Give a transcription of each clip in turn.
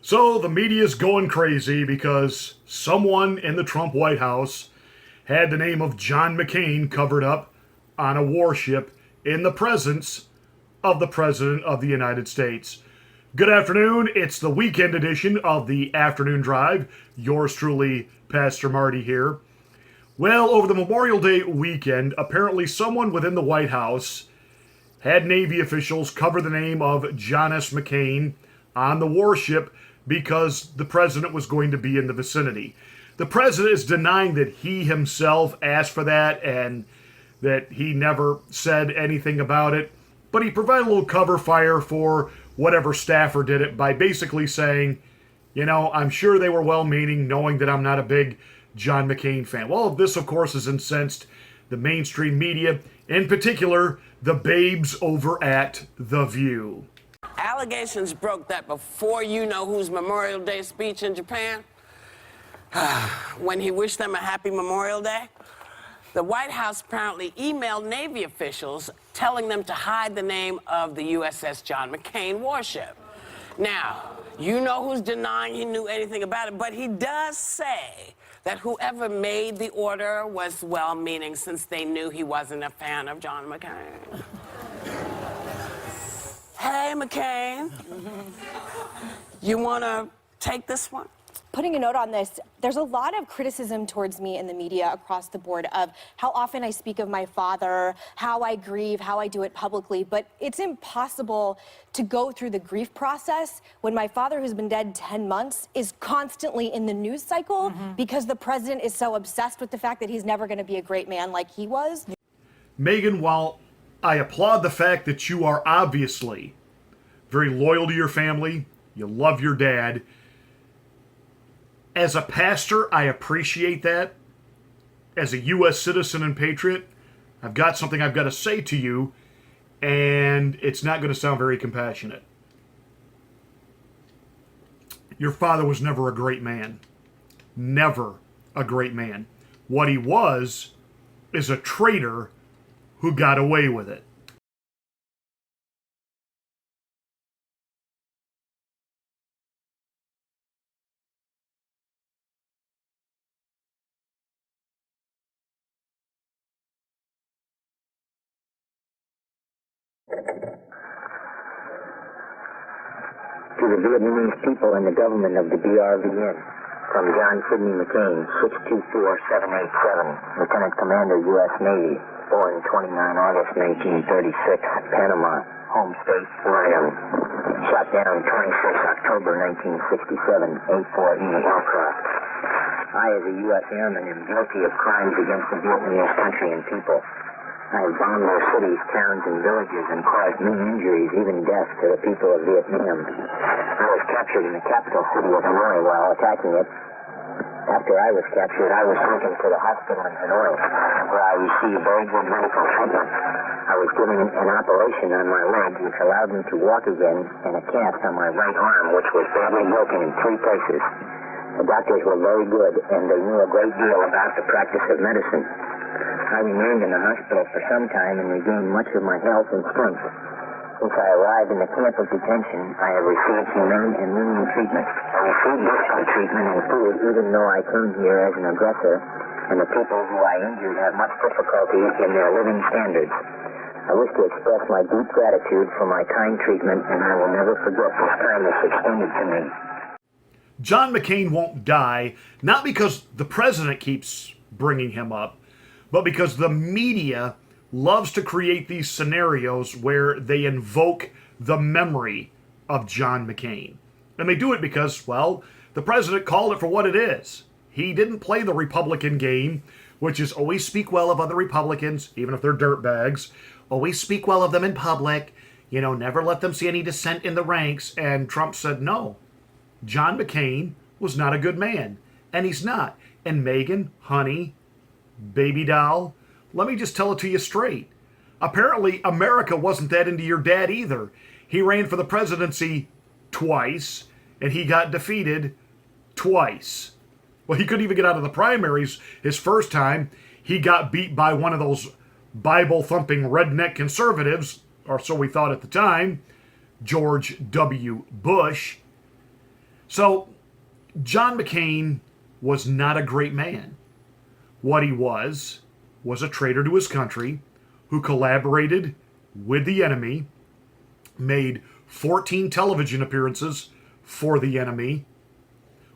So the media's going crazy because someone in the Trump White House had the name of John McCain covered up on a warship in the presence of the President of the United States. Good afternoon. It's the weekend edition of the Afternoon Drive. Yours truly, Pastor Marty here. Well, over the Memorial Day weekend, apparently someone within the White House had Navy officials cover the name of John S. McCain on the warship because the president was going to be in the vicinity. The president is denying that he himself asked for that and that he never said anything about it, but he provided a little cover fire for whatever staffer did it by basically saying, I'm sure they were well-meaning, knowing that I'm not a big John McCain fan. Well, this, of course, has incensed the mainstream media, in particular, the babes over at The View. Allegations broke that before you-know-who's Memorial Day speech in Japan, when he wished them a happy Memorial Day, the White House apparently emailed Navy officials telling them to hide the name of the USS John McCain warship. Now, you know who's denying he knew anything about it, but he does say that whoever made the order was well-meaning since they knew he wasn't a fan of John McCain. Hey, McCain. You want to take this one? Putting a note on this, there's a lot of criticism towards me in the media across the board of how often I speak of my father, how I grieve, how I do it publicly, but it's impossible to go through the grief process when my father, who's been dead 10 months, is constantly in the news cycle because the president is so obsessed with the fact that he's never going to be a great man like he was. Meghan, while I applaud the fact that you are obviously very loyal to your family, you love your dad, as a pastor, I appreciate that. As a U.S. citizen and patriot, I've got something I've got to say to you, and it's not going to sound very compassionate. Your father was never a great man. Never a great man. What he was is a traitor who got away with it. To the Vietnamese people and the government of the DRVN, from John Sidney McCain, 624787, Lieutenant Commander, U.S. Navy, born 29 August 1936, Panama, home state, Florida. Shot down 26 October 1967, A4E aircraft. I, as a U.S. airman, am guilty of crimes against the Vietnamese country and people. I have bombed their cities, towns, and villages and caused many injuries, even death, to the people of Vietnam. I was captured in the capital city of Hanoi while attacking it. After I was captured, I was taken to the hospital in Hanoi, where I received very good medical treatment. I was given an operation on my leg, which allowed me to walk again, and a cast on my right arm, which was badly broken in 3 places. The doctors were very good, and they knew a great deal about the practice of medicine. I remained in the hospital for some time and regained much of my health and strength. Since I arrived in the camp of detention, I have received humane and lenient treatment. I received discipline treatment and food even though I came here as an aggressor, and the people who I injured have much difficulty in their living standards. I wish to express my deep gratitude for my kind treatment, and I will never forget this kindness extended to me. John McCain won't die, not because the president keeps bringing him up, but because the media loves to create these scenarios where they invoke the memory of John McCain. And they do it because, well, the president called it for what it is. He didn't play the Republican game, which is always speak well of other Republicans, even if they're dirtbags. Always speak well of them in public. Never let them see any dissent in the ranks. And Trump said, no, John McCain was not a good man. And he's not. And Meghan, honey, baby doll, let me just tell it to you straight. Apparently, America wasn't that into your dad either. He ran for the presidency twice, and he got defeated twice. Well, he couldn't even get out of the primaries his first time. He got beat by one of those Bible-thumping redneck conservatives, or so we thought at the time, George W. Bush. So, John McCain was not a great man. What he was a traitor to his country who collaborated with the enemy, made 14 television appearances for the enemy,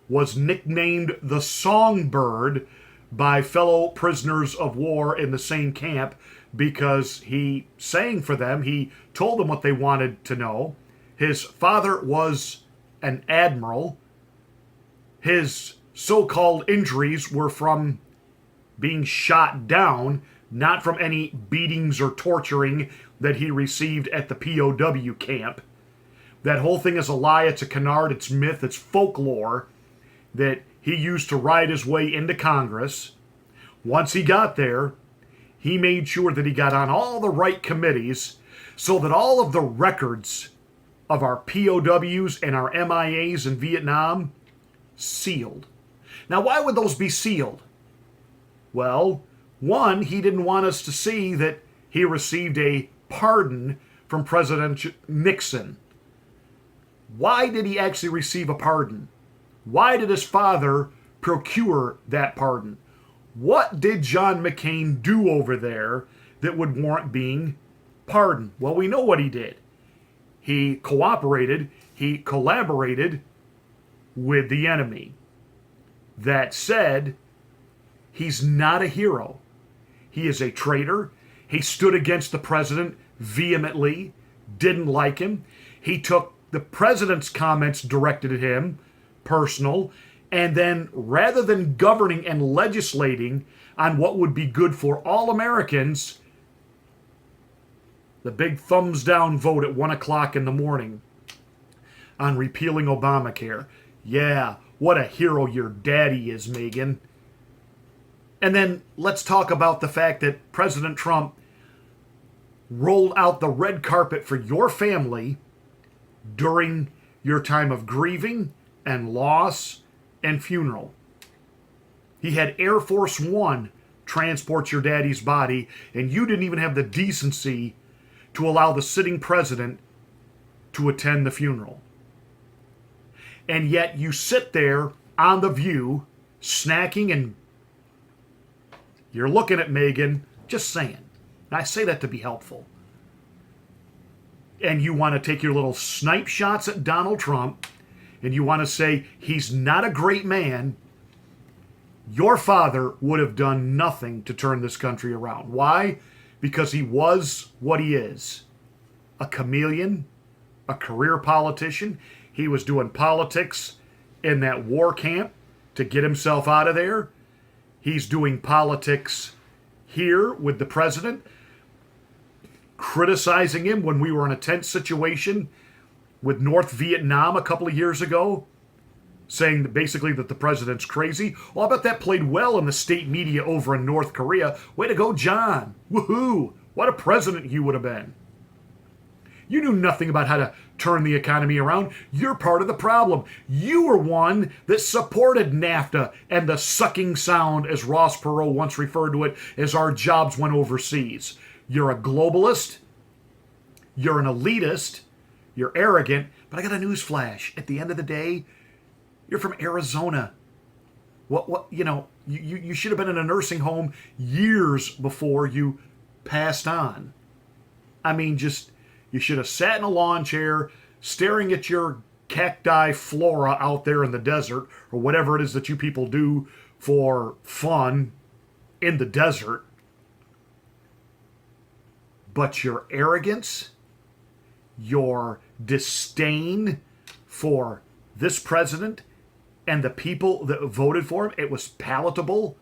was nicknamed the Songbird by fellow prisoners of war in the same camp because he sang for them. He told them what they wanted to know. His father was an admiral. His so-called injuries were from being shot down, not from any beatings or torturing that he received at the POW camp. That whole thing is a lie, it's a canard, it's myth, it's folklore that he used to ride his way into Congress. Once he got there, he made sure that he got on all the right committees so that all of the records of our POWs and our MIAs in Vietnam sealed. Now, why would those be sealed? Well, one, he didn't want us to see that he received a pardon from President Nixon. Why did he actually receive a pardon? Why did his father procure that pardon? What did John McCain do over there that would warrant being pardoned? Well, we know what he did. He cooperated, he collaborated with the enemy. That said, he's not a hero. He is a traitor. He stood against the president vehemently, didn't like him. He took the president's comments directed at him, personal, and then rather than governing and legislating on what would be good for all Americans, the big thumbs down vote at 1 o'clock in the morning on repealing Obamacare. Yeah, what a hero your daddy is, Meghan. And then let's talk about the fact that President Trump rolled out the red carpet for your family during your time of grieving and loss and funeral. He had Air Force One transport your daddy's body, and you didn't even have the decency to allow the sitting president to attend the funeral. And yet you sit there on The View, snacking, and you're looking at Meghan, just saying. And I say that to be helpful. And you want to take your little snipe shots at Donald Trump, and you want to say he's not a great man. Your father would have done nothing to turn this country around. Why? Because he was what he is. A chameleon, a career politician. He was doing politics in that war camp to get himself out of there. He's doing politics here with the president, criticizing him when we were in a tense situation with North Vietnam a couple of years ago, saying that basically that the president's crazy. Well, I bet that played well in the state media over in North Korea. Way to go, John. Woohoo. What a president you would have been. You knew nothing about how to turn the economy around. You're part of the problem. You were one that supported NAFTA and the sucking sound, as Ross Perot once referred to it, as our jobs went overseas. You're a globalist. You're an elitist. You're arrogant. But I got a news flash. At the end of the day, you're from Arizona. You should have been in a nursing home years before you passed on. I mean, you should have sat in a lawn chair staring at your cacti flora out there in the desert, or whatever it is that you people do for fun in the desert. But your arrogance, your disdain for this president and the people that voted for him, it was palatable.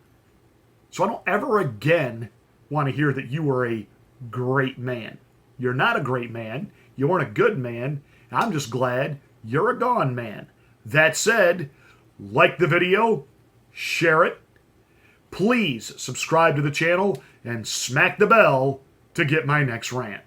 So I don't ever again want to hear that you were a great man. You're not a great man. You weren't a good man. I'm just glad you're a gone man. That said, like the video, share it. Please subscribe to the channel and smack the bell to get my next rant.